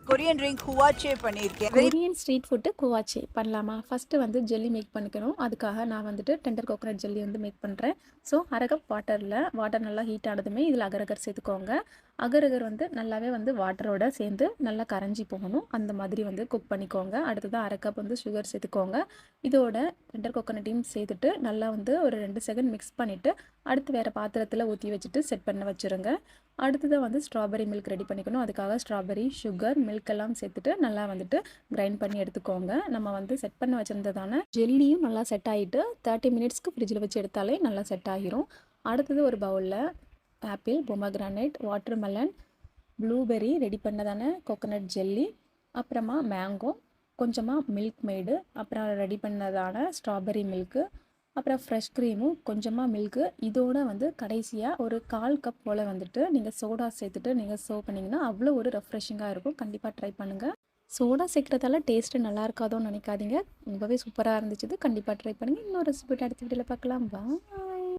Korean drink ஹுவாச்சே பண்ணியிருக்கேன். Korean street food குவாச்சி பண்ணலாமா? First வந்து ஜெல்லி மேக் பண்ணிக்கணும். அதுக்காக நான் வந்துட்டு டெண்டர் கோகோனட் ஜெல்லி வந்து மேக் பண்ணுறேன். ஸோ அரை கப் வாட்டர் நல்லா ஹீட் ஆனதுமே இதில் அகர் சேர்த்துக்கோங்க. அகர் வந்து நல்லாவே வந்து வாட்டரோட சேர்ந்து நல்லா கரைஞ்சி போகணும். அந்த மாதிரி வந்து குக் பண்ணிக்கோங்க. அடுத்ததாக அரை கப் வந்து சுகர் சேர்த்துக்கோங்க. இதோட டெண்டர் கோகோனட்டையும் சேர்த்துட்டு நல்லா வந்து ஒரு 2 செகண்ட் மிக்ஸ் பண்ணிவிட்டு அடுத்து வேறு பாத்திரத்தில் ஊற்றி வச்சுட்டு செட் பண்ண வச்சுருங்க. அடுத்ததாக வந்து ஸ்ட்ராபெரி மில்க் ரெடி பண்ணிக்கணும். அதுக்காக ஸ்ட்ராபெரி, சுகர், மில்க் எல்லாம் சேர்த்துட்டு நல்லா வந்துட்டு கிரைண்ட் பண்ணி எடுத்துக்கோங்க. நம்ம வந்து செட் பண்ண வச்சுருந்ததான ஜெல்லியும் நல்லா செட் ஆகிட்டு 30 மினிட்ஸ்க்கு ஃப்ரிட்ஜில் வச்சு எடுத்தாலே நல்லா செட் ஆகிரும். அடுத்தது ஒரு பவுலில் apple, pomegranate, watermelon, blueberry ready பண்ணதான கோகோனட் ஜெல்லி, அப்புறமா மேங்கோ, கொஞ்சமாக மில்க் மேடு, அப்புறம் ரெடி பண்ணதான ஸ்ட்ராபெரி மில்க்கு, அப்புறம் ஃப்ரெஷ் க்ரீமும் கொஞ்சமாக மில்க்கு, இதோட வந்து கடைசியாக ஒரு 1/4 கப் போல் வந்துட்டு நீங்கள் சோடா சேர்த்துட்டு நீங்கள் சர்வ் பண்ணிங்கன்னா அவ்வளோ ஒரு ரெஃப்ரெஷிங்காக இருக்கும். கண்டிப்பாக ட்ரை பண்ணுங்கள். சோடா சேர்க்குறதால டேஸ்ட்டு நல்லா இருக்காதோன்னு நினைக்காதீங்க. ரொம்பவே சூப்பராக இருந்துச்சு. கண்டிப்பாக ட்ரை பண்ணுங்கள். இன்னொரு ரெசிபி அடுத்த வீடியோவில் பார்க்கலாம். பாய்.